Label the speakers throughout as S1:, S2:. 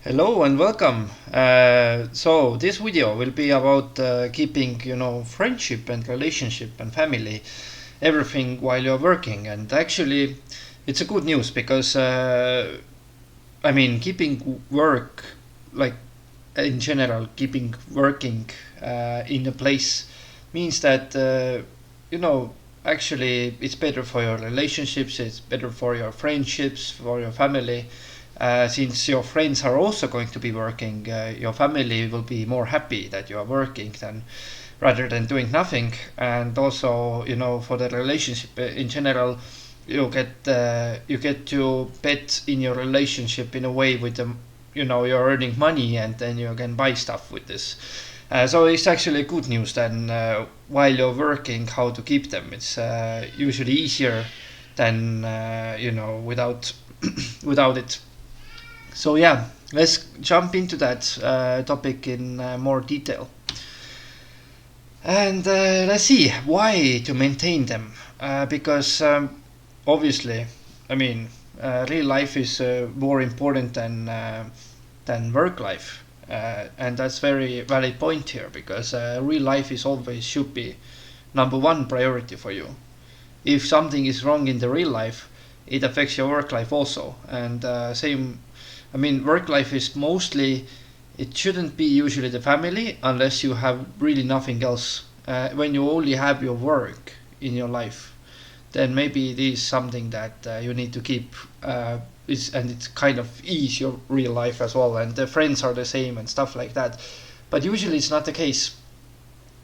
S1: Hello and welcome. So this video will be about keeping, friendship and relationship and family, everything while you're working. And actually, it's a good news because keeping work, like in general, keeping working in a place means that actually it's better for your relationships, it's better for your friendships, for your family. Since your friends are also going to be working, your family will be more happy that you are working than rather than doing nothing. And also, for the relationship in general, you get to bet in your relationship in a way with them. You're earning money and then you can buy stuff with this. So it's actually good news then while you're working how to keep them. It's usually easier than without without it. So yeah, let's jump into that topic in more detail. And let's see why to maintain them. Because obviously, I mean, real life is more important than work life, and that's very valid point here because real life is always should be number one priority for you. If something is wrong in the real life, it affects your work life also, and same. I mean, work life is mostly. It shouldn't be usually the family unless you have really nothing else. When you only have your work in your life, then maybe it is something that you need to keep. And it's kind of ease your real life as well, and the friends are the same and stuff like that. But usually it's not the case.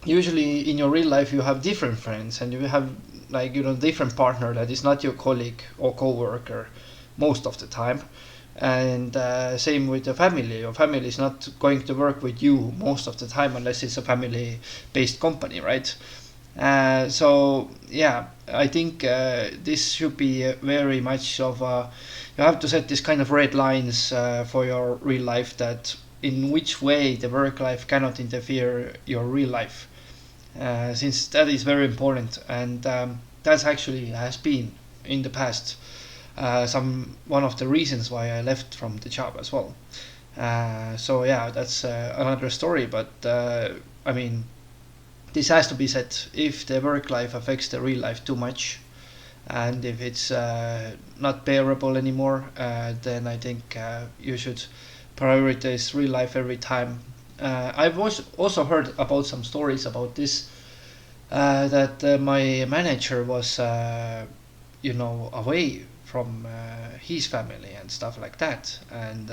S1: Usually in your real life you have different friends and you have different partner that is not your colleague or co-worker most of the time. And same with the family. Your family is not going to work with you most of the time unless it's a family based company, right? So yeah, I think this should be very much of a. You have to set this kind of red lines for your real life, that in which way the work life cannot interfere your real life, since that is very important. And that's actually has been in the past some one of the reasons why I left from the job as well. So yeah, that's another story. But I mean, this has to be said. If the work life affects the real life too much, and if it's not bearable anymore, then I think you should prioritize real life every time. I've also heard about some stories about this, that my manager was away from his family and stuff like that. And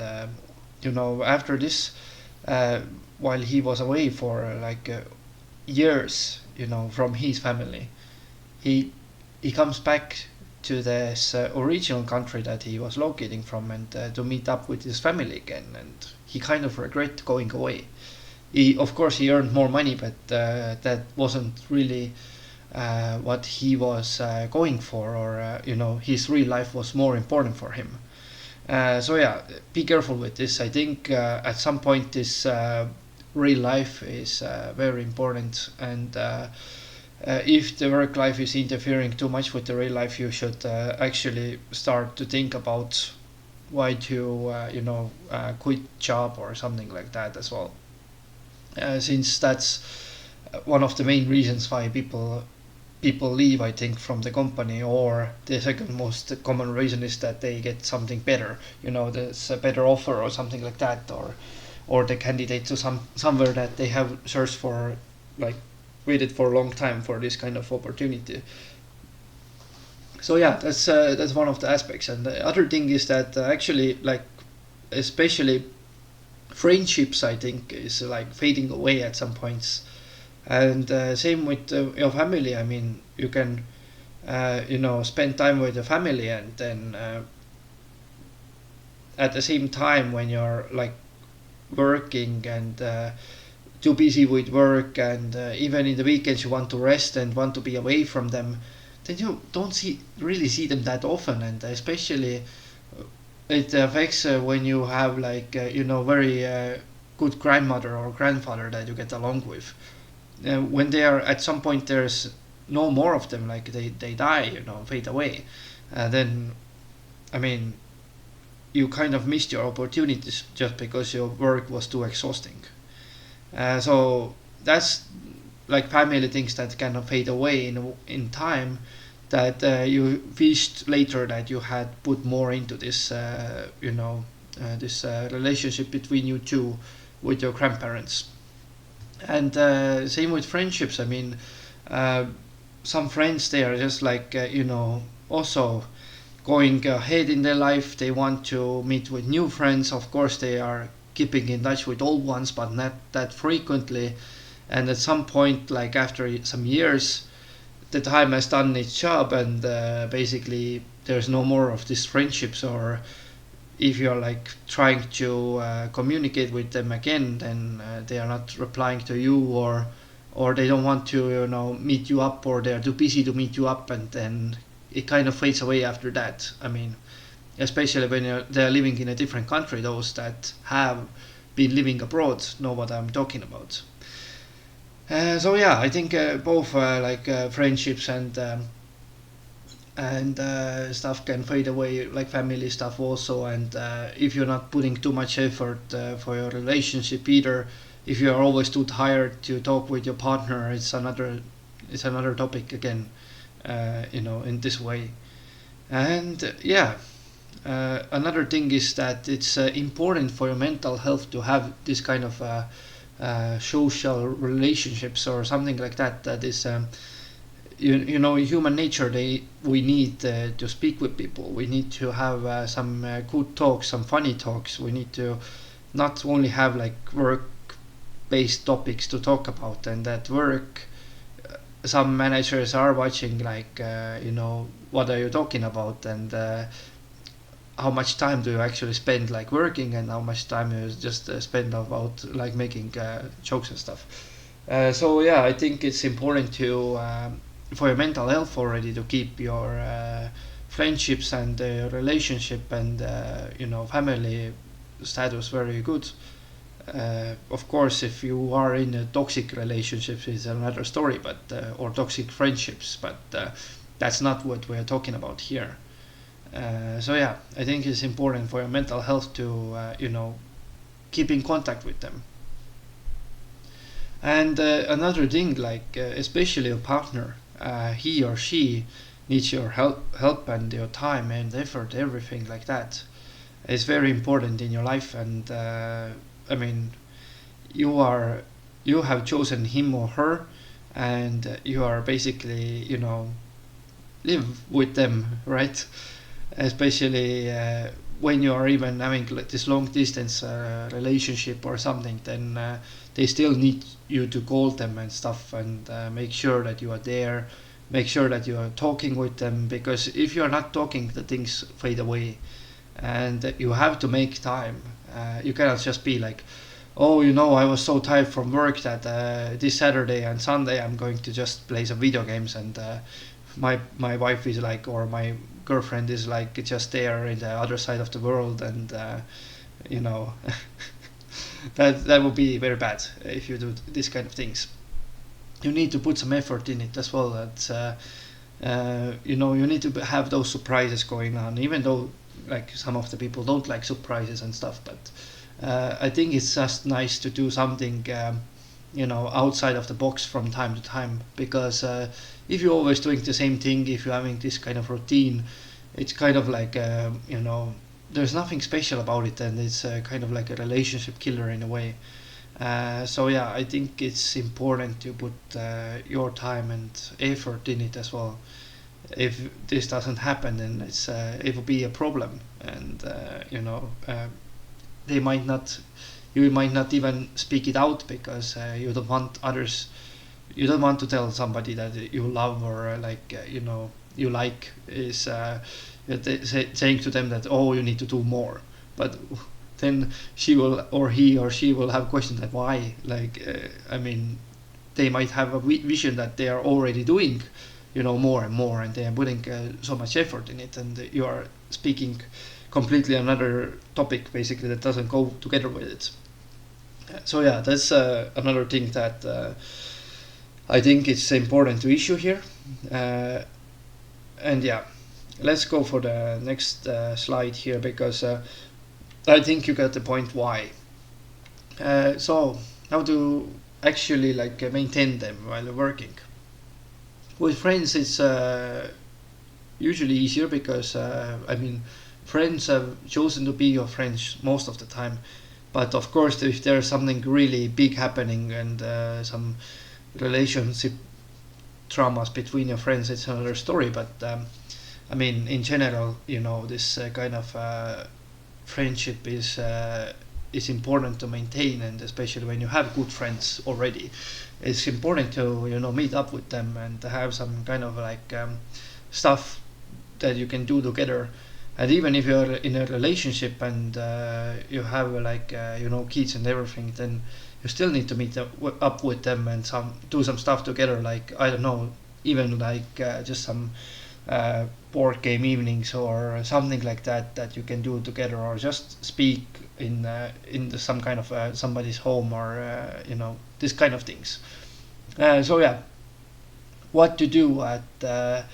S1: after this, uh, while he was away for years, from his family, he he comes back to this original country that he was locating from, and to meet up with his family again. And he kind of regret going away. Of course he earned more money, but that wasn't really what he was going for, or his real life was more important for him. So yeah, be careful with this. I think at some point this real life is very important, and if the work life is interfering too much with the real life, you should actually start to think about why to quit job or something like that as well, since that's one of the main reasons why people leave, I think, from the company. Or the second most common reason is that they get something better. There's a better offer or something like that, or the candidate to somewhere that they have searched for, like waited for a long time for this kind of opportunity. So yeah, that's one of the aspects. And the other thing is that actually, like, especially friendships, I think, is like fading away at some points. And same with your family. I mean, you can spend time with the family, and then at the same time when you're like working and too busy with work, and even in the weekends you want to rest and want to be away from them, then you don't really see them that often. And especially it affects when you have very good grandmother or grandfather that you get along with. When they are at some point, there's no more of them, like they die, fade away. Then I mean, you kind of missed your opportunities just because your work was too exhausting. So that's like family things that kind of fade away in time, that you wished later that you had put more into this this relationship between you two with your grandparents. And same with friendships. I mean, uh, some friends, they are just like also going ahead in their life. They want to meet with new friends. Of course, they are keeping in touch with old ones, but not that frequently. And at some point, like after some years, the time has done its job, and basically there's no more of these friendships. Or if you're like trying to communicate with them again, then they are not replying to you, or they don't want to meet you up, or they're too busy to meet you up, and then it kind of fades away after that. I mean, especially when they're living in a different country. Those that have been living abroad know what I'm talking about. So yeah, I think both friendships and stuff can fade away, like family stuff also. And if you're not putting too much effort for your relationship either, if you are always too tired to talk with your partner, it's another topic again. In this way. And yeah, another thing is that it's important for your mental health to have this kind of social relationships or something like that. That is, human nature. We need to speak with people. We need to have some good talks, some funny talks. We need to not only have like work-based topics to talk about, and at work some managers are watching like what are you talking about, and how much time do you actually spend like working, and how much time you just spend about like making jokes and stuff. So yeah, I think it's important to for your mental health already to keep your friendships and relationship and family status very good. Of course, if you are in a toxic relationship, it's another story, but or toxic friendships, but that's not what we're talking about here. So yeah, I think it's important for your mental health to keep in contact with them. And another thing, like especially a partner, he or she needs your help and your time and effort, everything like that. It's very important in your life, and I mean, you are you have chosen him or her, and you are basically live with them, right? Especially when you are even having like this long distance relationship or something, then they still need you to call them and stuff, and make sure that you are there, make sure that you are talking with them, because if you are not talking, the things fade away, and you have to make time. You cannot just be like, oh, I was so tired from work that this Saturday and Sunday I'm going to just play some video games, and my wife is like, or my girlfriend is like just there in the other side of the world, and you know that would be very bad if you do these kind of things. You need to put some effort in it as well. That you need to have those surprises going on, even though like some of the people don't like surprises and stuff. But I think it's just nice to do something outside of the box from time to time, because if you're always doing the same thing, if you're having this kind of routine, it's kind of like there's nothing special about it, and it's kind of like a relationship killer in a way. So yeah, I think it's important to put your time and effort in it as well. If this doesn't happen, then it will be a problem, and they might not you might not even speak it out, because you don't want to tell somebody that you love, or you like, is saying to them that, oh, you need to do more. But then she will, or he or she will have questions like, why, like I mean, they might have a vision that they are already doing more and more, and they are putting so much effort in it, and you are speaking completely another topic basically that doesn't go together with it. So yeah, that's another thing that I think it's important to issue here. uh, and yeah, let's go for the next slide here, because I think you got the point why. So how to actually like maintain them while working. With friends, it's usually easier because I mean, friends have chosen to be your friends most of the time. But of course, if there's something really big happening and some relationship traumas between your friends, it's another story. But I mean, in general, this kind of friendship is important to maintain, and especially when you have good friends already, it's important to meet up with them and to have some kind of like stuff that you can do together. And even if you're in a relationship and you have like kids and everything, then you still need to meet up with them and do some stuff together, like I don't know, even like just some board game evenings or something like that that you can do together, or just speak in some kind of somebody's home, or this kind of things. So yeah, what to do at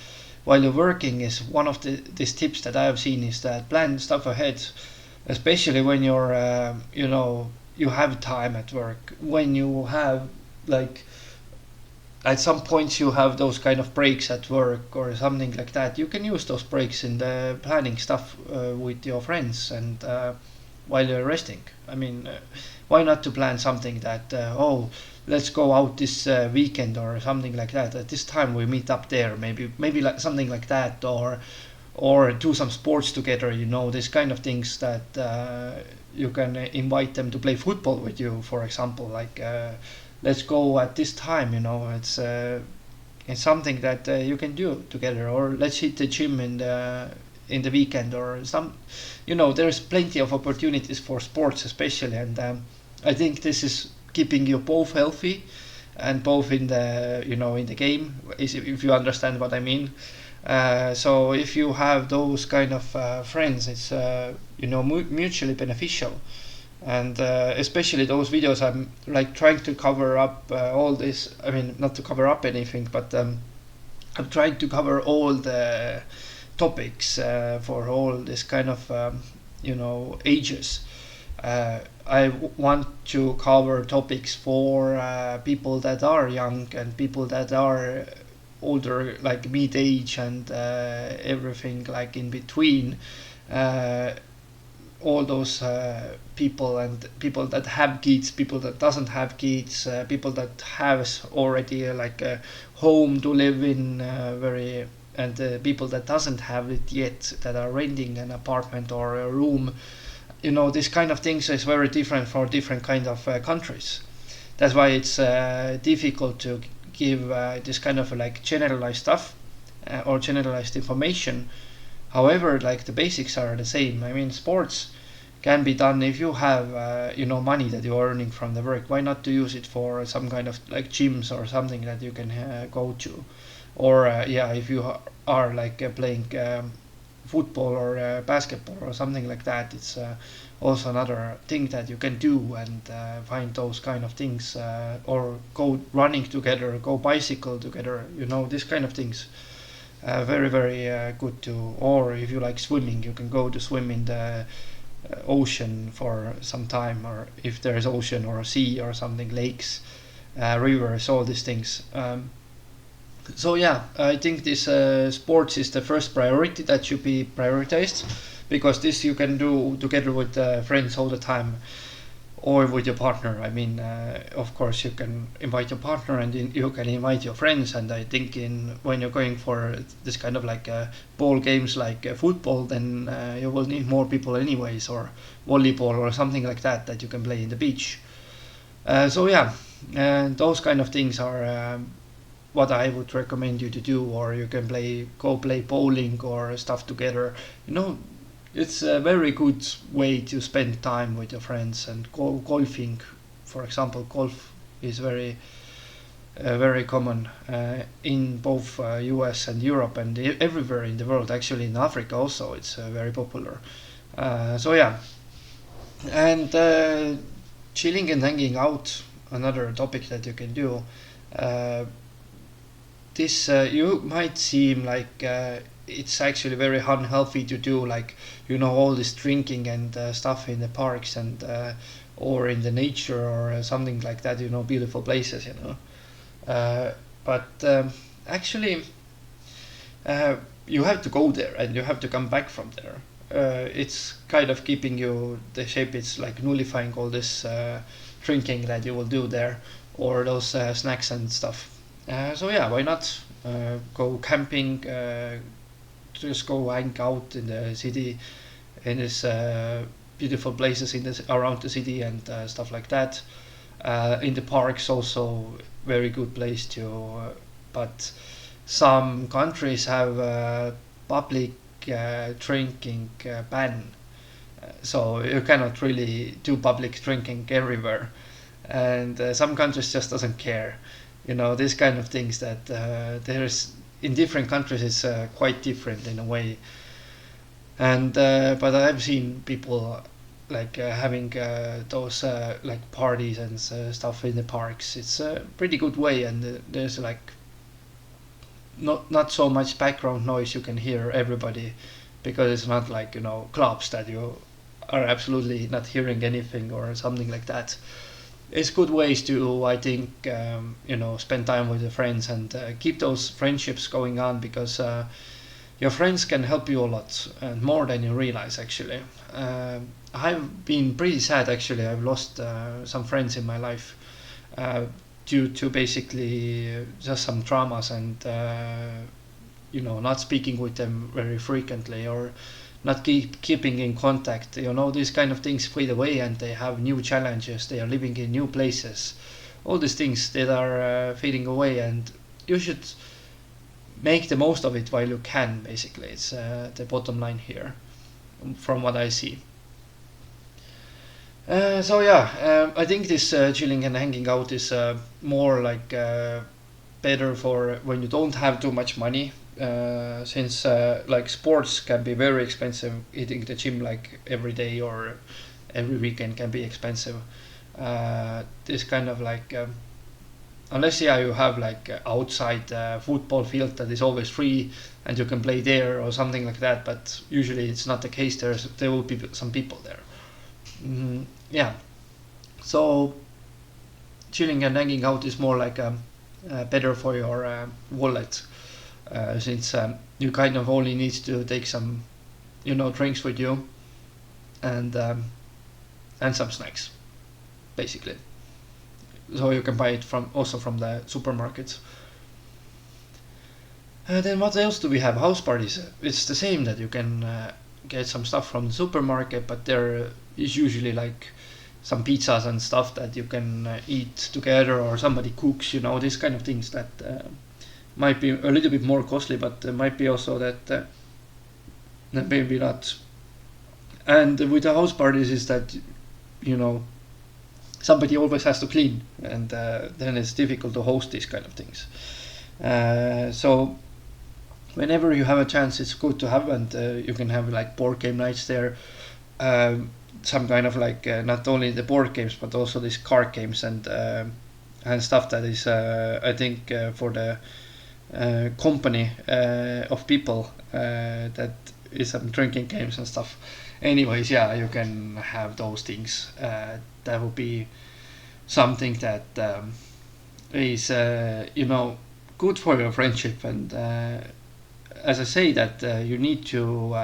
S1: while you're working is one of these tips that I have seen, is that plan stuff ahead, especially when you're you have time at work, when you have like at some points you have those kind of breaks at work or something like that. You can use those breaks in the planning stuff with your friends, and while you're resting. I mean, why not to plan something that let's go out this weekend or something like that. At this time we meet up there, maybe like something like that, or do some sports together. This kind of things that you can invite them to play football with you, for example. Like let's go at this time. It's something that you can do together, or let's hit the gym in the weekend, or some. There's plenty of opportunities for sports, especially, and I think this is keeping you both healthy and both in the in the game, if you understand what I mean. So if you have those kind of friends, it's mutually beneficial, and especially those videos, I'm like trying to cover up all this. I mean, not to cover up anything, but I'm trying to cover all the topics for all this kind of ages. I want to cover topics for people that are young and people that are older, like mid age, and everything like in between. Uh, all those people, and people that have kids, people that doesn't have kids, people that has already like a home to live in, very and people that doesn't have it yet, that are renting an apartment or a room. This kind of things is very different for different kind of countries. That's why it's difficult to give this kind of like generalized stuff or generalized information. However, like the basics are the same. I mean, sports can be done if you have money that you're earning from the work. Why not to use it for some kind of like gyms or something that you can go to, or yeah, if you are like playing football or basketball or something like that, it's also another thing that you can do, and find those kind of things, or go running together, go bicycle together, this kind of things. Very very good to. Or if you like swimming, you can go to swim in the ocean for some time, or if there is ocean or a sea or something, lakes, rivers, all these things. So yeah, I think this sports is the first priority that should be prioritized, because this you can do together with friends all the time, or with your partner. I mean, of course, you can invite your partner, and you can invite your friends. And I think when you're going for this kind of like ball games like football, then you will need more people anyways, or volleyball or something like that that you can play in the beach. So yeah, and those kind of things are what I would recommend you to do. Or you can go play bowling or stuff together. You know, it's a very good way to spend time with your friends. And golfing, for example, golf is very common in both US and Europe, and everywhere in the world. Actually, in Africa also, it's very popular. So yeah, and chilling and hanging out, another topic that you can do. This you might seem like it's actually very unhealthy to do, like, all this drinking and stuff in the parks and or in the nature or something like that, beautiful places, uh, but actually, uh, you have to go there and you have to come back from there. It's kind of keeping you the shape. It's like nullifying all this drinking that you will do there, or those snacks and stuff. So yeah, why not go camping? Just go hang out in the city, in this beautiful places in this around the city and stuff like that. In the parks also very good place to. But some countries have public drinking ban, so you cannot really do public drinking everywhere, and some countries just doesn't care. These kind of things that there's in different countries is quite different in a way, and but I've seen people like having those like parties and stuff in the parks. It's a pretty good way, and there's like not so much background noise. You can hear everybody because it's not like clubs that you are absolutely not hearing anything or something like that. It's good ways to, I think, spend time with your friends and keep those friendships going on, because your friends can help you a lot and more than you realize actually. I've been pretty sad actually. I've lost some friends in my life uh, due to basically just some traumas and not speaking with them very frequently, or not keeping in contact. These kind of things fade away and they have new challenges. They are living in new places. All these things that are fading away, and you should make the most of it while you can. Basically, it's the bottom line here, from what I see. So yeah, I think this chilling and hanging out is more like better for when you don't have too much money. Since like sports can be very expensive, hitting the gym like every day or every weekend can be expensive. This kind of like unless yeah you have like outside football field that is always free and you can play there or something like that, but usually it's not the case. There will be some people there. Yeah, so chilling and hanging out is more like better for your wallet, since you kind of only need to take some drinks with you and some snacks basically, so you can buy it from the supermarkets. Then what else do we have? House parties. It's the same, that you can get some stuff from the supermarket, but there is usually like some pizzas and stuff that you can eat together, or somebody cooks. These kind of things that might be a little bit more costly, but might be also that maybe not. And with the house parties is that you know somebody always has to clean, and then it's difficult to host these kind of things. So whenever you have a chance, it's good to have, and you can have like board game nights there. Some kind of like not only the board games but also these card games and stuff that is I think for the company of people that is some drinking games and stuff. Anyways, yeah, you can have those things. That would be something that is good for your friendship, and as I say that you need to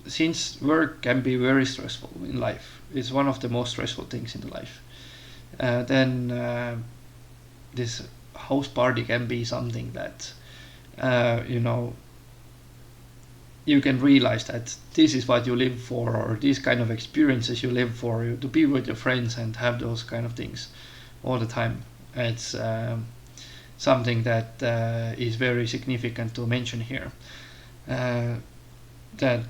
S1: since work can be very stressful in life. It's one of the most stressful things in the life. Then this house party can be something that you can realize that this is what you live for, or these kind of experiences you live for, to be with your friends and have those kind of things all the time. It's something that is very significant to mention here. That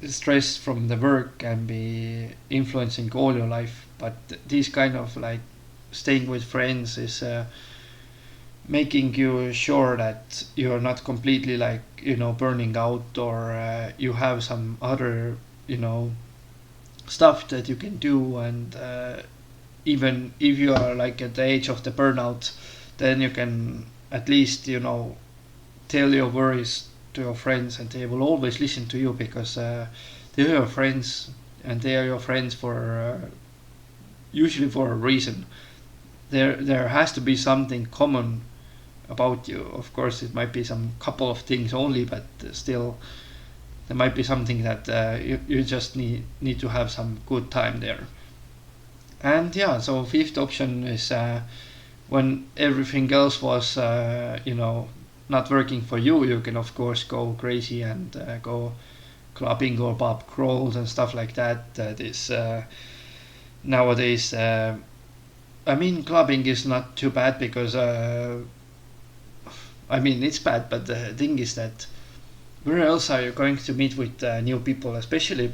S1: stress from the work can be influencing all your life, but this kind of like staying with friends is making you sure that you're not completely like burning out, or you have some other stuff that you can do, and even if you are like at the age of the burnout, then you can at least tell your worries to your friends, and they will always listen to you because they are your friends, and they are your friends for usually for a reason. There has to be something common about you. Of course, it might be some couple of things only, but still, there might be something that you just need to have some good time there. And yeah, so fifth option is when everything else was not working for you, you can of course go crazy and go clubbing or pub crawls and stuff like that. That is nowadays. I mean, clubbing is not too bad because I mean it's bad, but the thing is that where else are you going to meet with new people? Especially,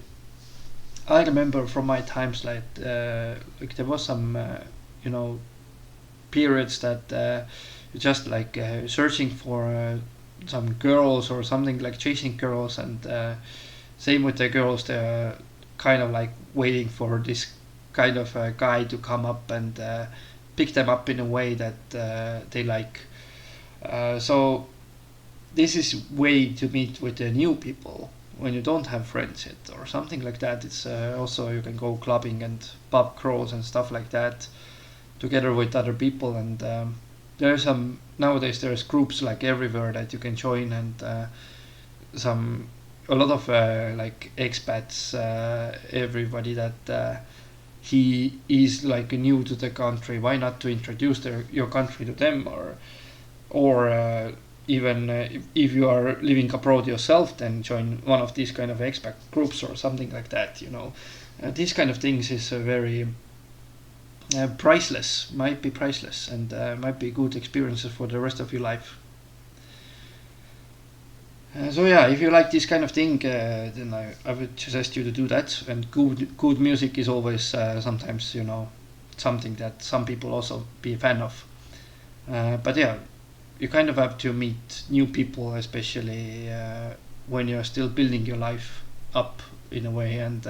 S1: I remember from my times like there was some you know periods that you're just like searching for some girls or something, like chasing girls, and same with the girls, they're kind of like waiting for this kind of guy to come up and pick them up in a way that they like. So this is way to meet with the new people when you don't have friends yet or something like that. It's also you can go clubbing and pub crawls and stuff like that together with other people, and there's some nowadays there's groups like everywhere that you can join, and some a lot of like expats, everybody that he is like new to the country. Why not to introduce your country to them, or even if you are living abroad yourself, then join one of these kind of expat groups or something like that. These kind of things is very priceless, might be priceless, and might be good experiences for the rest of your life. So yeah, if you like this kind of thing, then I would suggest you to do that. And good music is always sometimes something that some people also be a fan of. But yeah, you kind of have to meet new people, especially when you're still building your life up in a way. And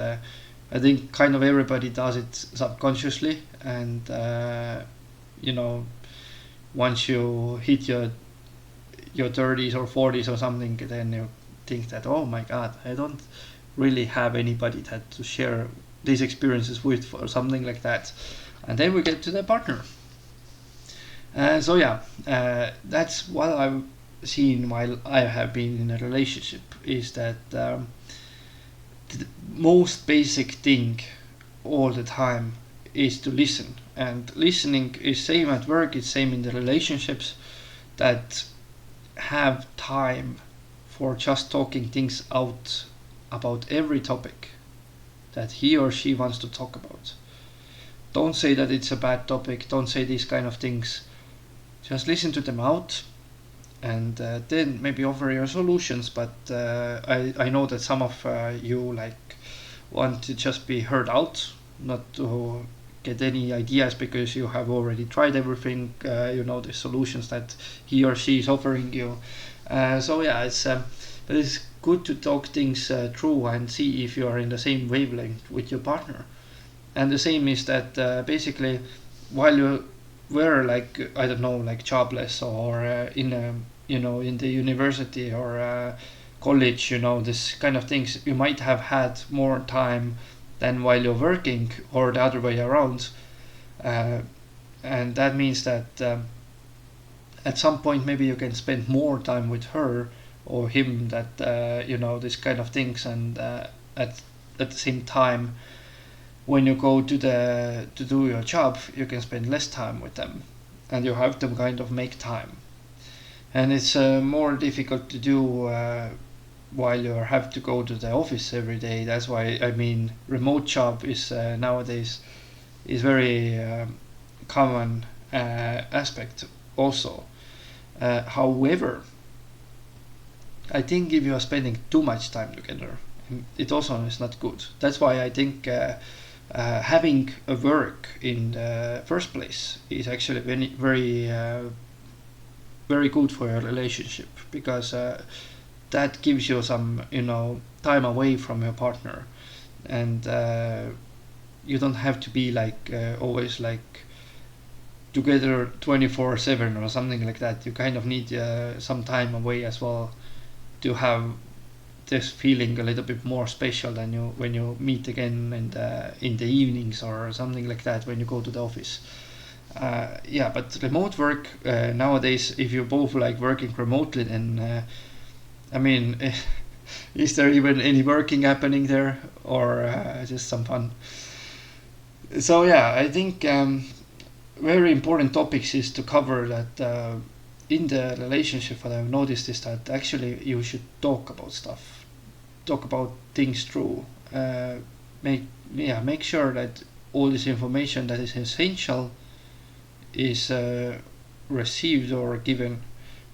S1: I think kind of everybody does it subconsciously, and once you hit your 30s or 40s or something, then you think that, oh my god, I don't really have anybody that to share these experiences with or something like that. And then we get to the partner. So yeah, that's what I've seen while I have been in a relationship, is that the most basic thing all the time is to listen. And listening is same at work, it's same in the relationships, that have time for just talking things out about every topic that he or she wants to talk about. Don't say that it's a bad topic, don't say these kind of things. Just listen to them out, and then maybe offer your solutions. But I know that some of you like want to just be heard out, not to get any ideas, because you have already tried everything. You know the solutions that he or she is offering you. So yeah, but it's good to talk things through and see if you are in the same wavelength with your partner. And the same is that basically, while you were like, I don't know, like jobless, or in a in the university or college, this kind of things, you might have had more time than while you're working, or the other way around. uh, and that means that at some point maybe you can spend more time with her or him, that this kind of things. And at the same time, when you go to do your job, you can spend less time with them, and you have to kind of make time. And it's more difficult to do while you have to go to the office every day. That's why, I mean, remote job is nowadays is very common aspect also. However, I think if you are spending too much time together, it also is not good. That's why I think having a work in the first place is actually very good for your relationship, because that gives you some time away from your partner. And you don't have to be like always like together 24/7 or something like that. You kind of need some time away as well, to have this feeling a little bit more special than you when you meet again in the evenings or something like that when you go to the office. Yeah, but remote work nowadays, if you both like working remotely, then I mean, is there even any working happening there, or just some fun? So yeah, I think very important topics is to cover that in the relationship. What I've noticed is that actually you should talk about stuff, talk about things through. Make make sure that all this information that is essential is received or given,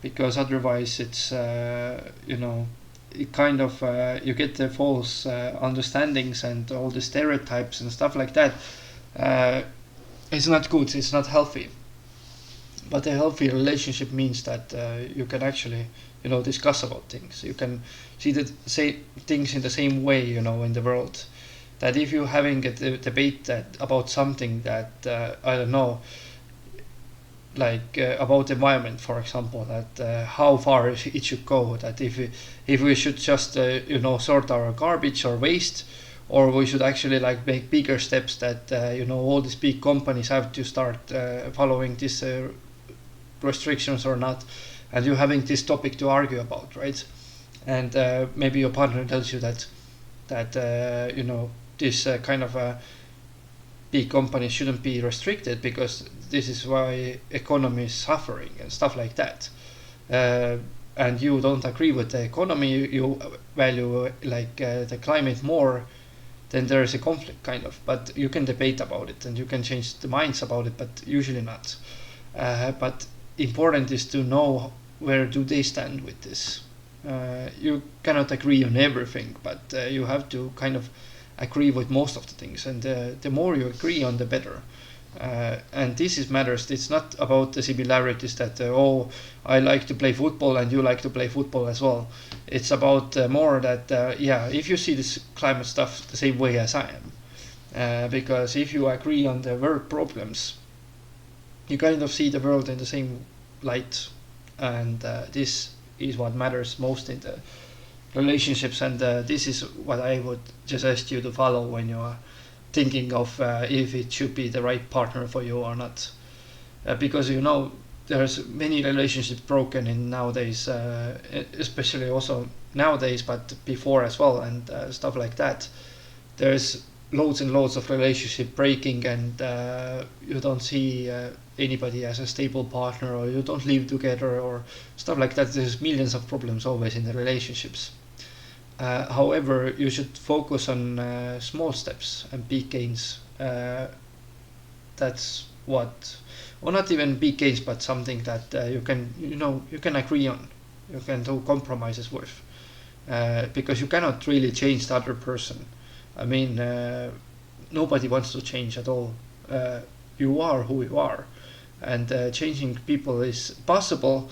S1: because otherwise it's it kind of you get the false understandings and all the stereotypes and stuff like that. uh, it's not good, it's not healthy. But a healthy relationship means that you can actually discuss about things, you can see the same things in the same way in the world. That if you're having a debate about something that I don't know, like about the environment, for example, that how far it should go, that if we should just sort our garbage or waste, or we should actually like make bigger steps that all these big companies have to start following these restrictions or not, and you're having this topic to argue about, right? And maybe your partner tells you that this kind of big companies shouldn't be restricted because this is why economy is suffering and stuff like that. And you don't agree with the economy, you value like the climate more, then there is a conflict kind of. But you can debate about it and you can change the minds about it, but usually not. But important is to know where do they stand with this. You cannot agree on everything, but you have to kind of agree with most of the things, and the more you agree on, the better. And this is matters. It's not about the similarities that oh, I like to play football and you like to play football as well. It's about more that yeah, if you see this climate stuff the same way as I am, because if you agree on the world problems, you kind of see the world in the same light, and this is what matters most in the relationships. And this is what I would suggest you to follow when you are thinking of if it should be the right partner for you or not. Because there's many relationships broken in nowadays, especially also nowadays, but before as well, and stuff like that. There's loads and loads of relationship breaking, and you don't see anybody as a stable partner, or you don't live together or stuff like that. There's millions of problems always in the relationships. However, you should focus on small steps and big gains. That's what, or not even big gains, but something that you can agree on, you can do compromises with, because you cannot really change the other person. I mean, nobody wants to change at all. You are who you are, and changing people is possible,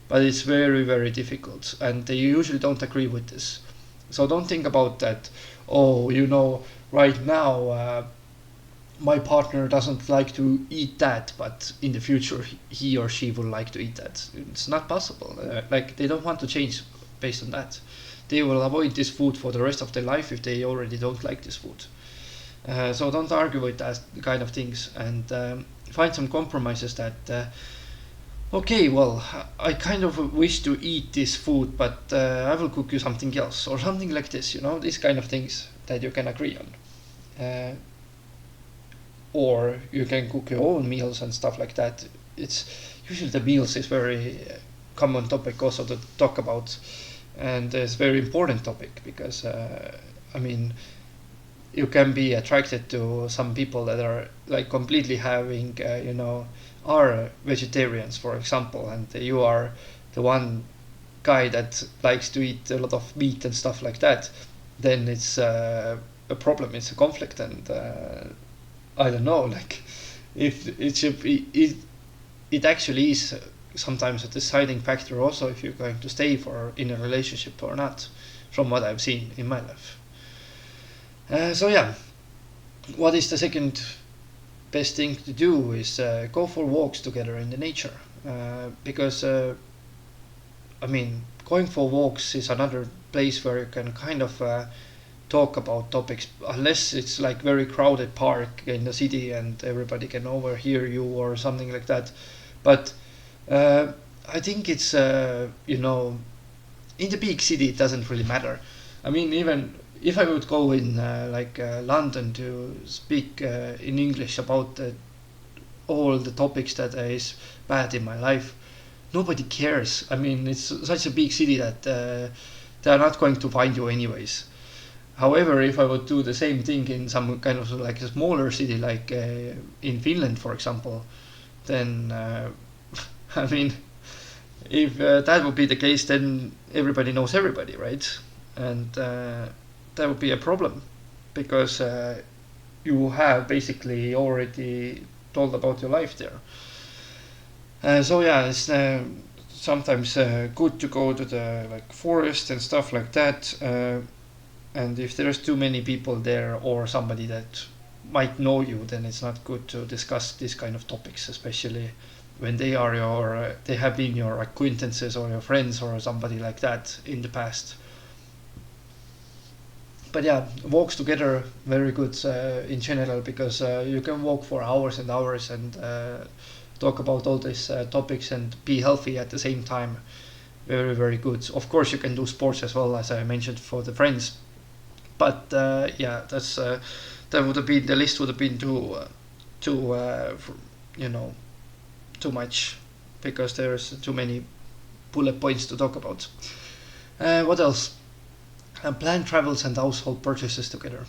S1: but it's very, very difficult, and they usually don't agree with this. So don't think about that. Oh, right now my partner doesn't like to eat that, but in the future he or she will like to eat that. It's not possible. Like, they don't want to change based on that. They will avoid this food for the rest of their life if they already don't like this food. So don't argue with that kind of things, and find some compromises that okay, well, I kind of wish to eat this food, but I will cook you something else, or something like this, these kind of things that you can agree on. Or you can cook your own meals and stuff like that. It's usually the meals is very common topic also to talk about, and it's very important topic because, I mean, you can be attracted to some people that are like completely having, are vegetarians, for example, and you are the one guy that likes to eat a lot of meat and stuff like that. Then it's a problem, it's a conflict, and I don't know, like, if it should be, it actually is sometimes a deciding factor also if you're going to stay in a relationship or not, from what I've seen in my life. So yeah, what is the second best thing to do is go for walks together in the nature, because I mean, going for walks is another place where you can kind of talk about topics, unless it's like very crowded park in the city and everybody can overhear you or something like that. But uh, I think it's in the big city it doesn't really matter. I mean, even if I would go in London to speak in English about all the topics that is bad in my life, nobody cares. I mean, it's such a big city that they are not going to find you anyways. However, if I would do the same thing in some kind of like a smaller city, like in Finland, for example, then I mean, if that would be the case, then everybody knows everybody, right? And that would be a problem because you have basically already told about your life there. So yeah, it's sometimes good to go to the like forest and stuff like that. And if there's too many people there or somebody that might know you, then it's not good to discuss these kind of topics, especially when they have been your acquaintances or your friends or somebody like that in the past. But yeah, walks together very good in general because you can walk for hours and hours and talk about all these topics and be healthy at the same time. Very very good. Of course, you can do sports as well, as I mentioned, for the friends. But yeah, that would have been the list would have been too you know too much because there's too many bullet points to talk about. What else? Plan travels and household purchases together.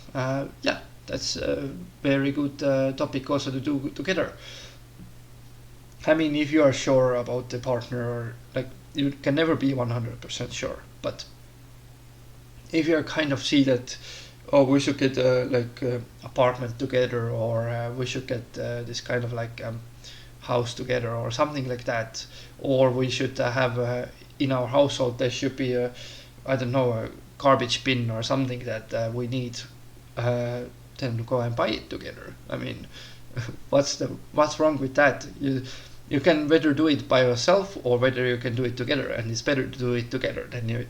S1: Yeah, that's a very good topic also to do together. I mean, if you are sure about the partner, or like you can never be 100% sure, but if you are kind of see that, oh, we should get apartment together, or we should get this kind of house together, or something like that, or we should have in our household there should be a, I don't know, a garbage bin or something that we need, then go and buy it together. I mean, what's wrong with that? You can whether do it by yourself or whether you can do it together, and it's better to do it together. Then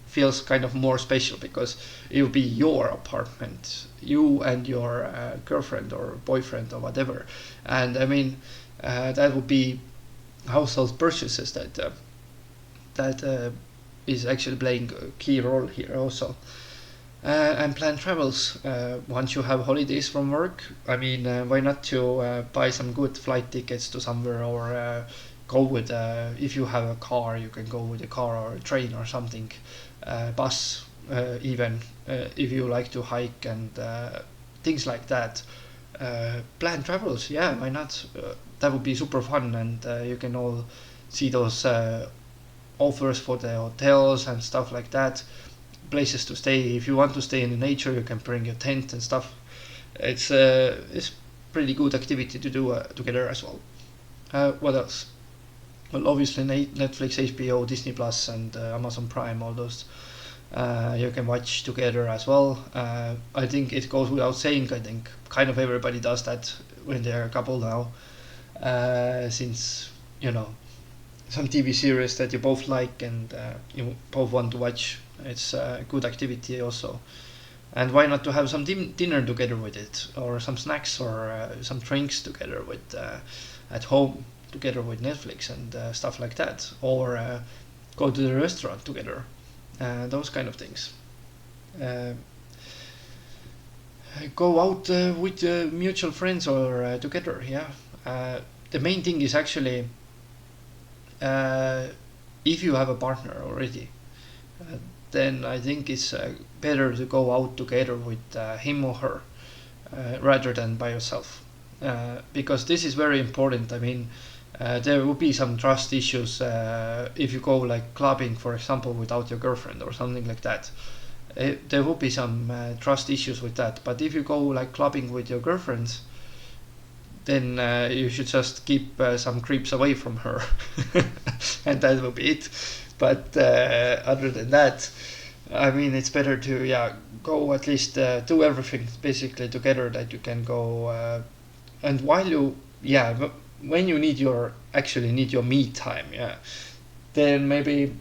S1: feels kind of more special because it will be your apartment, you and your girlfriend or boyfriend or whatever. And I mean, that would be household purchases that is actually playing a key role here also. And plan travels once you have holidays from work. I mean, why not to buy some good flight tickets to somewhere, or go with if you have a car, you can go with a car or a train or something, bus even if you like to hike and things like that. Plan travels, yeah, why not? That would be super fun, and you can all see those offers for the hotels and stuff like that, places to stay. If you want to stay in the nature, you can bring your tent and stuff. It's pretty good activity to do together as well. What else? Well, obviously Netflix, HBO, Disney Plus, and Amazon Prime, all those you can watch together as well. I think it goes without saying. I think kind of everybody does that when they're a couple now, since you know some TV series that you both like and you both want to watch. It's a good activity also. And why not to have some dinner together with it, or some snacks, or some drinks together with at home together with Netflix and stuff like that, or go to the restaurant together, those kind of things. Uh, go out with mutual friends or together, yeah. The main thing is actually uh, if you have a partner already, uh, then I think it's better to go out together with him or her rather than by yourself. Because this is very important. I mean, there will be some trust issues if you go like clubbing, for example, without your girlfriend or something like that. There will be some trust issues with that. But if you go like clubbing with your girlfriend, then you should just keep some creeps away from her, and that will be it. But other than that, I mean, it's better to go at least do everything basically together that you can go. And while you when you need your actually need your me time, yeah, then maybe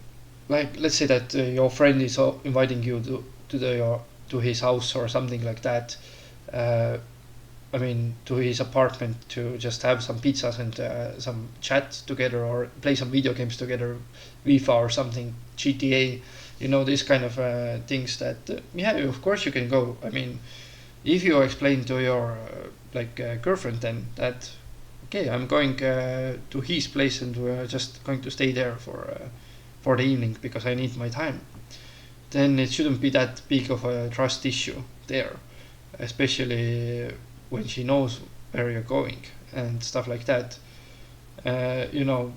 S1: like let's say that your friend is inviting you to his house or something like that. Uh, I mean, to his apartment to just have some pizzas and some chat together or play some video games together, FIFA or something, GTA, these kind of things that, yeah, of course you can go. I mean, if you explain to your girlfriend then that, okay, I'm going to his place and we're just going to stay there for the evening because I need my time, then it shouldn't be that big of a trust issue there, especially when she knows where you're going and stuff like that. You know,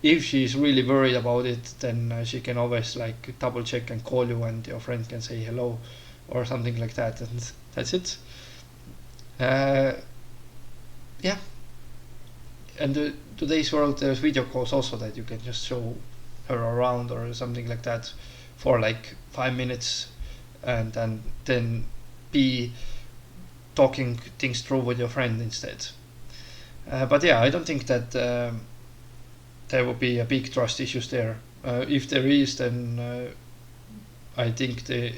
S1: if she's really worried about it, then she can always like double check and call you, and your friend can say hello or something like that, and that's it. Uh, yeah, and today's world, there's video calls also that you can just show her around or something like that for like 5 minutes, and then be talking things through with your friend instead. But yeah, I don't think that there will be a big trust issues there. If there is, then I think the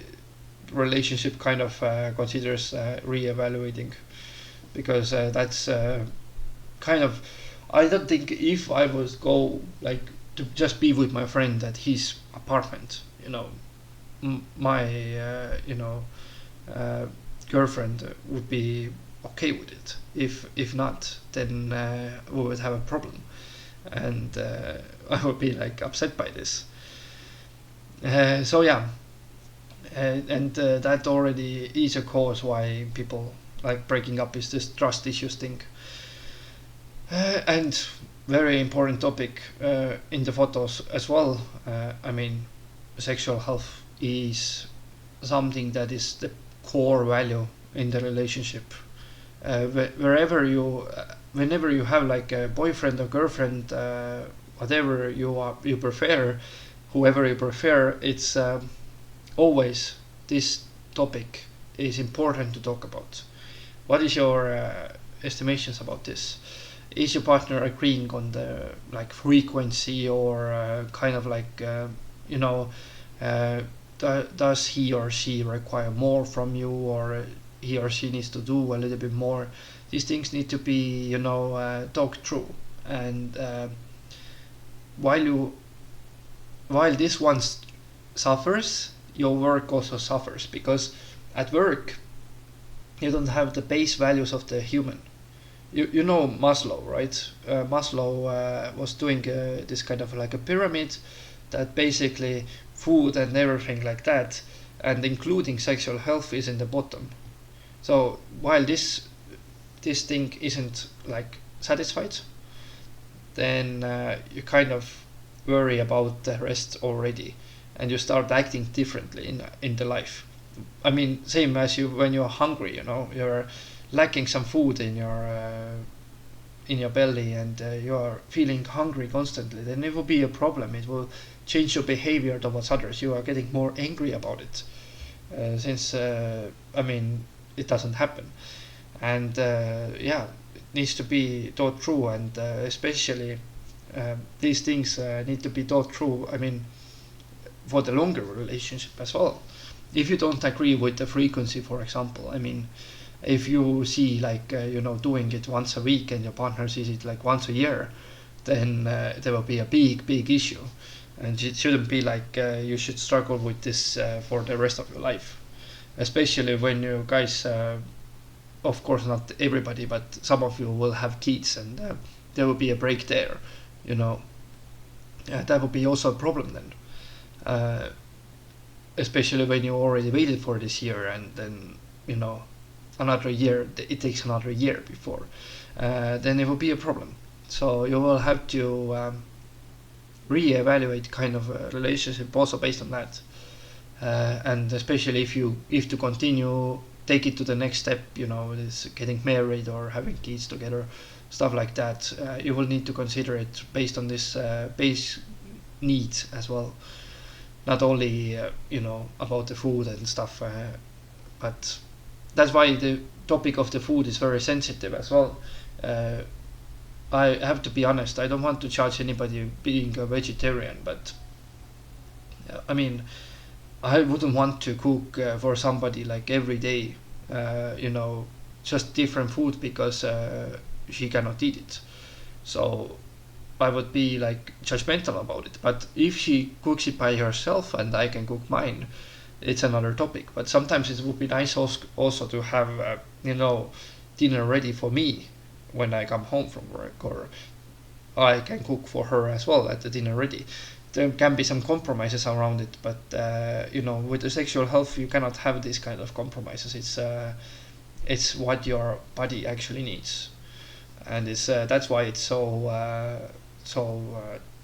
S1: relationship kind of considers re-evaluating, because that's kind of, I don't think if I was go like to just be with my friend at his apartment, my uh, girlfriend would be okay with it. If not, then we would have a problem, and I would be like upset by this. So yeah, and that already is a cause why people like breaking up, is this trust issues thing. And very important topic in the photos as well. I mean, sexual health is something that is the core value in the relationship. Whenever you have like a boyfriend or girlfriend, whatever you prefer, whoever you prefer, it's always this topic is important to talk about. What is your estimations about this? Is your partner agreeing on the like frequency, or kind of like you know uh, does he or she require more from you, or he or she needs to do a little bit more? These things need to be talked through, and while you while this one suffers, your work also suffers, because at work you don't have the base values of the human. You know Maslow, right? Maslow was doing this kind of like a pyramid, that basically food and everything like that, and including sexual health, is in the bottom. So while this thing isn't like satisfied, then you kind of worry about the rest already, and you start acting differently in the life. I mean, same as you when you're hungry, you're lacking some food in your belly, and you are feeling hungry constantly, then it will be a problem. It will change your behavior towards others. You are getting more angry about it, since I mean it doesn't happen, and yeah, it needs to be thought through, and especially these things need to be thought through. I mean, for the longer relationship as well. If you don't agree with the frequency, for example, I mean, if you see like doing it once a week and your partner sees it like once a year, then there will be a big issue, and it shouldn't be like you should struggle with this for the rest of your life, especially when you guys of course not everybody, but some of you will have kids, and there will be a break there, you know that would be also a problem then, uh, especially when you already waited for this year, and then another year, it takes another year before, then it will be a problem. So you will have to re-evaluate kind of a relationship also based on that, and especially if to continue, take it to the next step, is getting married or having kids together, stuff like that. You will need to consider it based on this base needs as well, not only about the food and stuff, but that's why the topic of the food is very sensitive as well. Uh, I have to be honest. I don't want to judge anybody being a vegetarian, but I mean, I wouldn't want to cook for somebody like every day, you know, just different food because she cannot eat it. So I would be like judgmental about it. But if she cooks it by herself and I can cook mine, it's another topic. But sometimes it would be nice also to have, you know, dinner ready for me when I come home from work, or I can cook for her as well at the dinner ready. There can be some compromises around it, but you know, with the sexual health, you cannot have these kind of compromises. It's what your body actually needs, and it's that's why it's so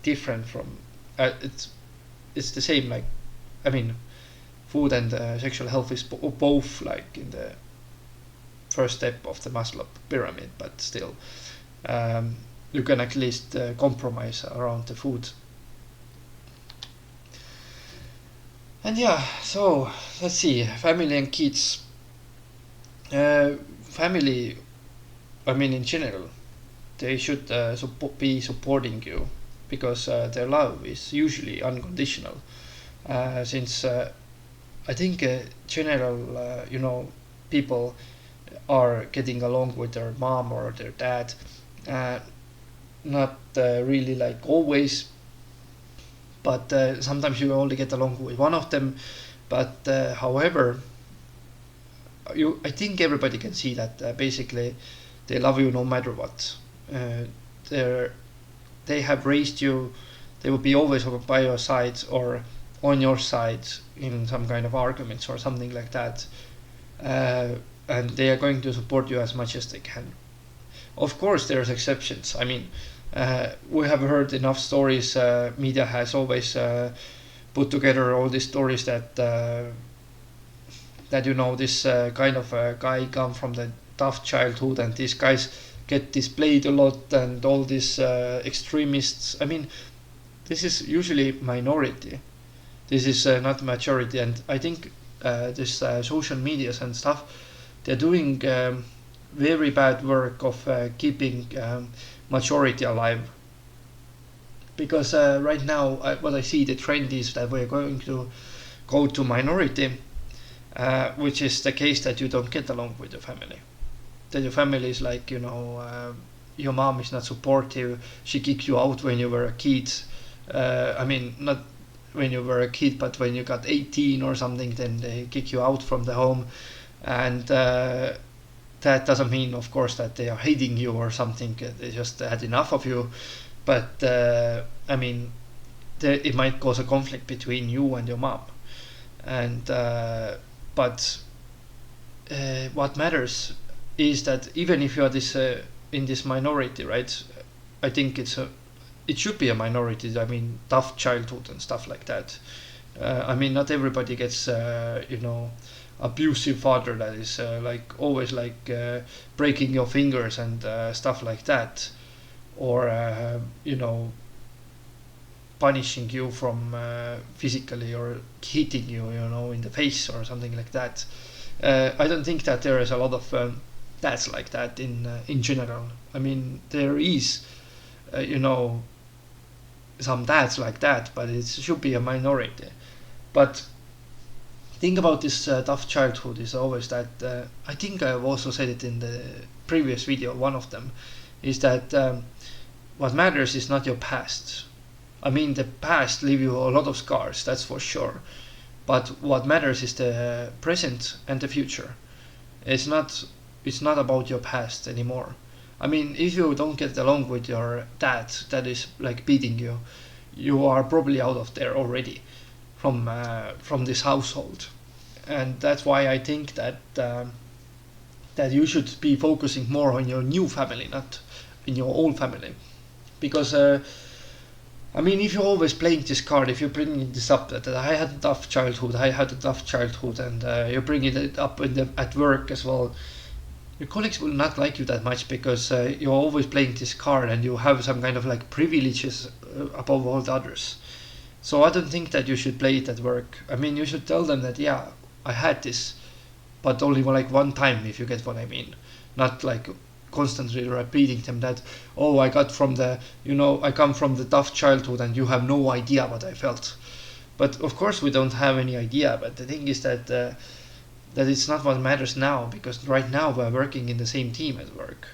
S1: different from. It's the same, like, I mean, food and sexual health is both like in the first step of the Maslow pyramid, but still, um, you can at least compromise around the food. And yeah, so let's see, family and kids. Family, I mean, in general, they should be supporting you because their love is usually unconditional. Since I think general, you know, people are getting along with their mom or their dad, uh, not really like always, but sometimes you only get along with one of them. But however, I think everybody can see that basically they love you no matter what. Uh, they're they have raised you. They will be always by your side or on your side in some kind of arguments or something like that. Uh, and they are going to support you as much as they can. Of course, there's exceptions. I mean, we have heard enough stories. Media has always put together all these stories that you know, this kind of guy come from the tough childhood, and these guys get displayed a lot, and all these extremists. I mean, this is usually minority. This is not majority, and I think this social medias and stuff, they're doing very bad work of keeping majority alive. Because right now, what I see, the trend is that we're going to go to minority, which is the case that you don't get along with your family. That your family is like, you know, your mom is not supportive. She kicked you out when you were a kid. I mean, not when you were a kid, but when you got 18 or something, then they kick you out from the home. And that doesn't mean, of course, that they are hating you or something. They just had enough of you. But I mean, it might cause a conflict between you and your mom. And but what matters is that even if you are this in this minority, right? I think it should be a minority. I mean, tough childhood and stuff like that. I mean, not everybody gets you know, abusive father that is like always like breaking your fingers and stuff like that, or you know, punishing you from physically or hitting you, you know, in the face or something like that. I don't think that there is a lot of dads like that in general. I mean, there is, you know, some dads like that, but it should be a minority. But thing about this tough childhood is always that I think I've also said it in the previous video. One of them is that what matters is not your past. I mean, the past leave you a lot of scars, that's for sure. But what matters is the present and the future. It's not it's not about your past anymore. I mean, if you don't get along with your dad that is like beating you, you are probably out of there already from this household. And that's why I think that you should be focusing more on your new family, not in your old family, because I mean, if you're always playing this card, if you're bringing this up, that I had a tough childhood, I had a tough childhood, and you're bringing it up at work as well, your colleagues will not like you that much because you're always playing this card and you have some kind of like privileges above all the others. So I don't think that you should play it at work. I mean, you should tell them that, yeah, I had this, but only like one time, if you get what I mean. Not like constantly repeating them that, oh, I got from the, you know, I come from the tough childhood and you have no idea what I felt. But of course we don't have any idea. But the thing is that that it's not what matters now, because right now we're working in the same team at work.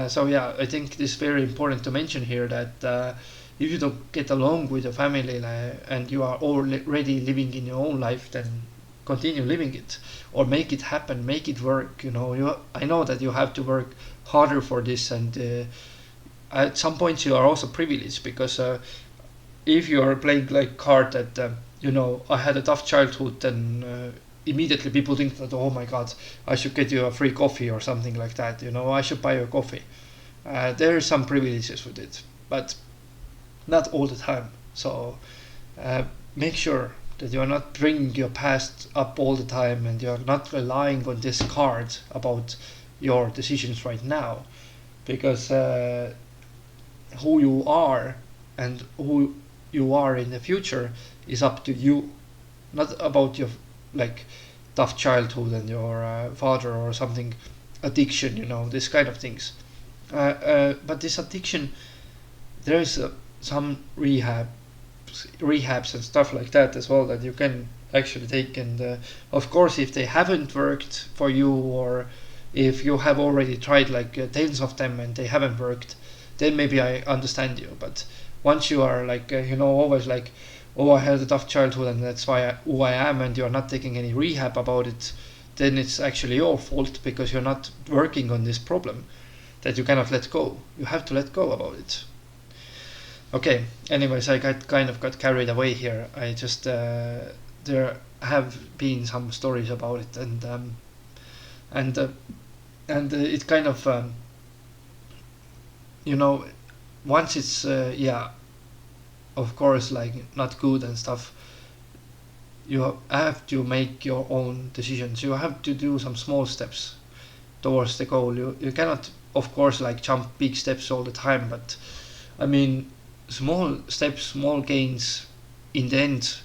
S1: So yeah, I think it's very important to mention here that if you don't get along with your family and you are already living in your own life, then continue living it or make it happen, make it work. I know that you have to work harder for this, and at some points you are also privileged, because if you are playing like card that I had a tough childhood, then immediately people think that, oh my god, I should get you a free coffee or something like that. I should buy you a coffee. There are some privileges with it, but not all the time. So make sure that you are not bringing your past up all the time, and you are not relying on this card about your decisions right now, because who you are and who you are in the future is up to you, not about your like tough childhood and your father or something, addiction, this kind of things. But this addiction, there is some rehabs and stuff like that as well that you can actually take. And of course, if they haven't worked for you, or if you have already tried like tens of them and they haven't worked, then maybe I understand you. But once you are like always like, oh, I had a tough childhood and that's who I am, and you're not taking any rehab about it, then it's actually your fault, because you're not working on this problem that you cannot let go. You have to let go about it. Okay, anyways, I kind of got carried away here. I just there have been some stories about it, and it kind of once it's of course, like not good and stuff, you have to make your own decisions. You have to do some small steps towards the goal. You cannot, of course, like jump big steps all the time, but I mean, small steps, small gains, in the end,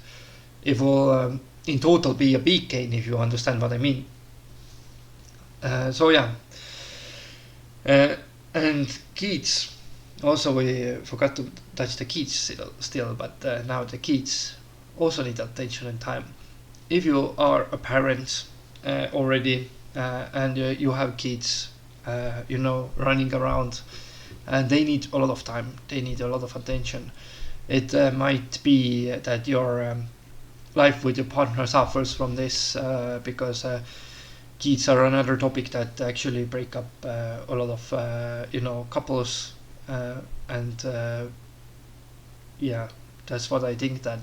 S1: it will in total be a big gain, if you understand what I mean. So yeah, and kids. Also, we forgot to touch the kids still, but now the kids also need attention and time. If you are a parent already, and you have kids, running around, and they need a lot of time, they need a lot of attention. It might be that your life with your partner suffers from this, because kids are another topic that actually break up a lot of couples. And yeah, that's what I think, that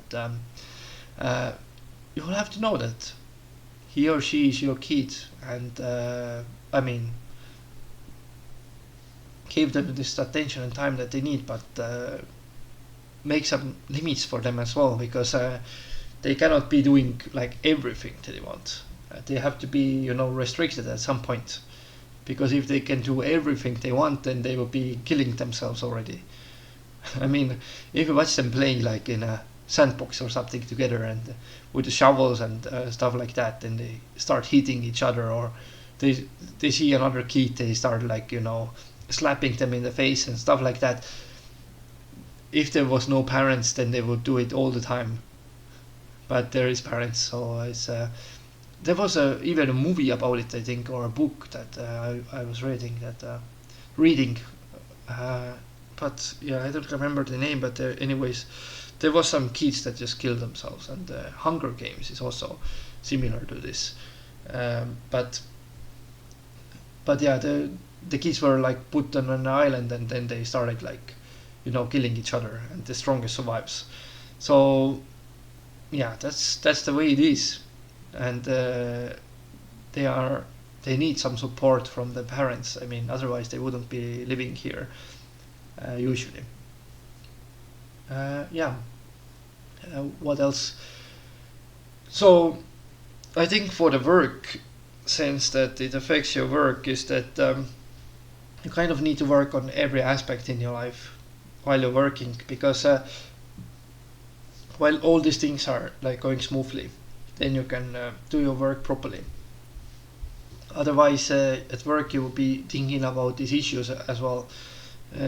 S1: you will have to know that he or she is your kid, and I mean, give them this attention and time that they need, but make some limits for them as well, because they cannot be doing like everything that they want. They have to be restricted at some point, because if they can do everything they want, then they will be killing themselves already. I mean, if you watch them playing like in a sandbox or something together, and with the shovels and stuff like that, then they start hitting each other, or they see another kid, they start like slapping them in the face and stuff like that. If there was no parents, then they would do it all the time. But there is parents, so it's there was even a movie about it, I think, or a book that I was reading. But yeah, I don't remember the name. But anyways, there was some kids that just killed themselves, and Hunger Games is also similar to this. But yeah, the kids were like put on an island, and then they started like killing each other, and the strongest survives. So yeah, that's the way it is. And they need some support from the parents. I mean, otherwise they wouldn't be living here usually. Yeah. What else? So I think for the work, since that it affects your work, is that you kind of need to work on every aspect in your life while you're working, because while all these things are like going smoothly, then you can do your work properly. Otherwise, at work you will be thinking about these issues as well,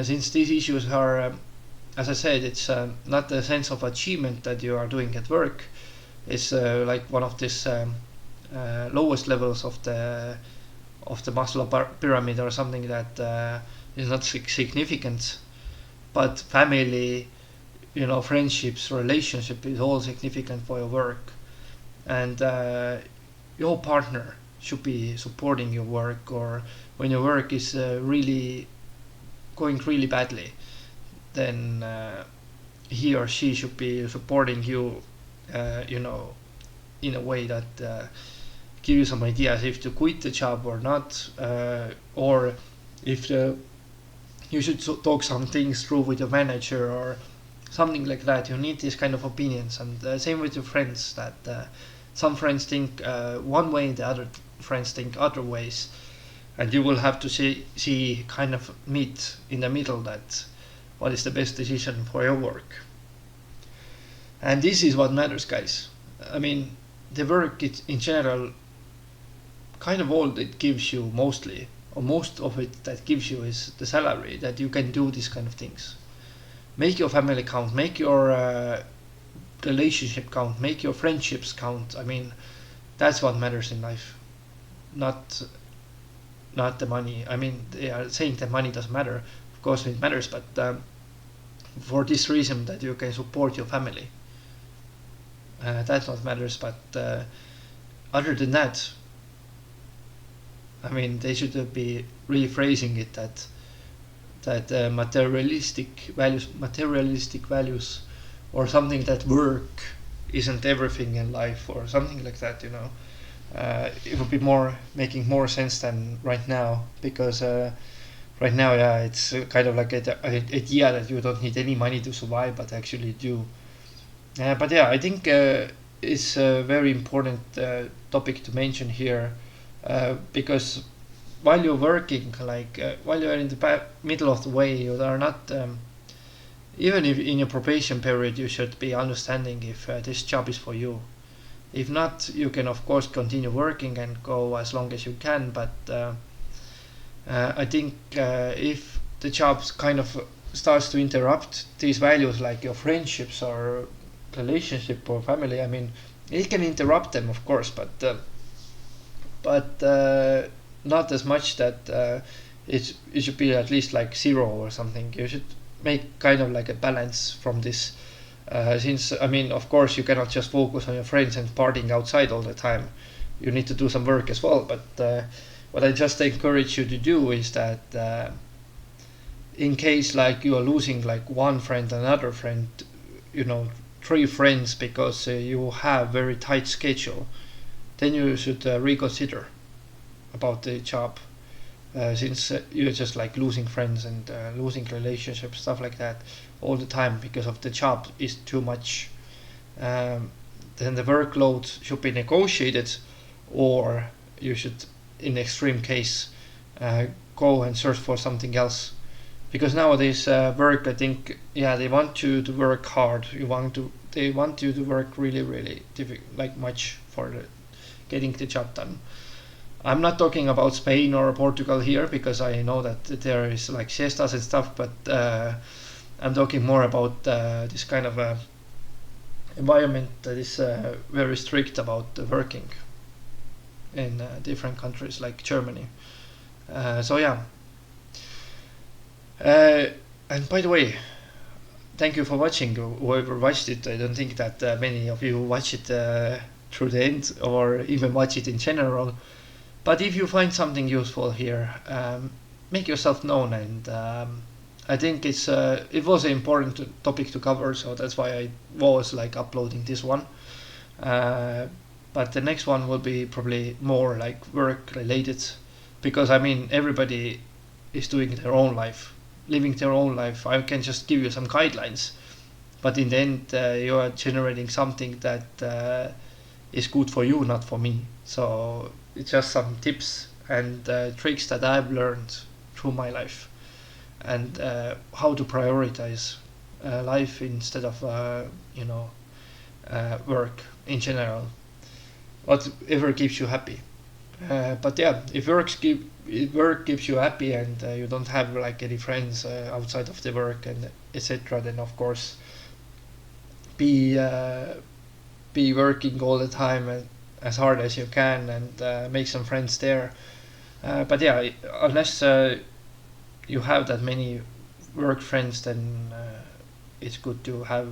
S1: since these issues are as I said, it's not the sense of achievement that you are doing at work. It's like one of these lowest levels of the Maslow pyramid or something that is not significant. But family, friendships, relationship is all significant for your work, and your partner should be supporting your work, or when your work is really going really badly, then he or she should be supporting you, in a way that give you some ideas if to quit the job or not, or if you should talk some things through with your manager or something like that. You need these kind of opinions, and same with your friends. That some friends think one way, the other friends think other ways, and you will have to see kind of meet in the middle that what is the best decision for your work. And this is what matters, guys. I mean, the work in general, kind of all it gives you mostly, or most of it that gives you is the salary that you can do these kind of things. Make your family count, make your relationship count, make your friendships count. I mean, that's what matters in life, not not the money. I mean, they are saying that money doesn't matter. Of course, it matters, but for this reason that you can support your family, that's what matters. But other than that, I mean, they should be rephrasing it that materialistic values, or something, that work isn't everything in life, or something like that. It would be more making more sense than right now, because right now, yeah, it's kind of like an idea that you don't need any money to survive, but actually do. But yeah, I think it's a very important topic to mention here, because while you're working, like while you're in the middle of the way, you are not. Even if in your probation period, you should be understanding if this job is for you. If not, you can of course continue working and go as long as you can. But I think if the job kind of starts to interrupt these values, like your friendships or relationship or family, I mean, it can interrupt them, of course, but not as much that it should be at least like zero or something. You should make kind of like a balance from this. Since, I mean, of course, you cannot just focus on your friends and partying outside all the time. You need to do some work as well. But what I just encourage you to do is that in case like you are losing like one friend, another friend, you know, three friends, because you have very tight schedule, then you should reconsider about the job. Since you're just like losing friends and losing relationships, stuff like that, all the time because of the job is too much. Then the workload should be negotiated, or you should, in extreme case, go and search for something else. Because nowadays, work, I think, yeah, they want you to work hard. They want you to work really, really like much for getting the job done. I'm not talking about Spain or Portugal here, because I know that there is like siestas and stuff, but I'm talking more about this kind of environment that is very strict about working in different countries like Germany. So yeah. And by the way, thank you for watching. Whoever watched it, I don't think that many of you watch it through the end, or even watch it in general. But if you find something useful here, make yourself known, and I think it was an important topic to cover, so that's why I was like uploading this one. But the next one will be probably more like work related, because I mean, everybody is doing their own life, living their own life. I can just give you some guidelines, but in the end, you are generating something that is good for you, not for me. So it's just some tips and tricks that I've learned through my life, and how to prioritize life instead of work in general. Whatever keeps you happy. But yeah, if work keeps you happy and you don't have like any friends outside of the work and etc., then of course be uh, be working all the time and as hard as you can and make some friends there. But yeah, unless you have that many work friends, then it's good to have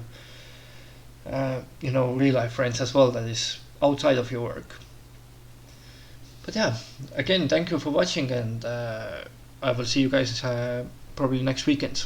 S1: real life friends as well that is outside of your work. But yeah, again, thank you for watching, and I will see you guys probably next weekend.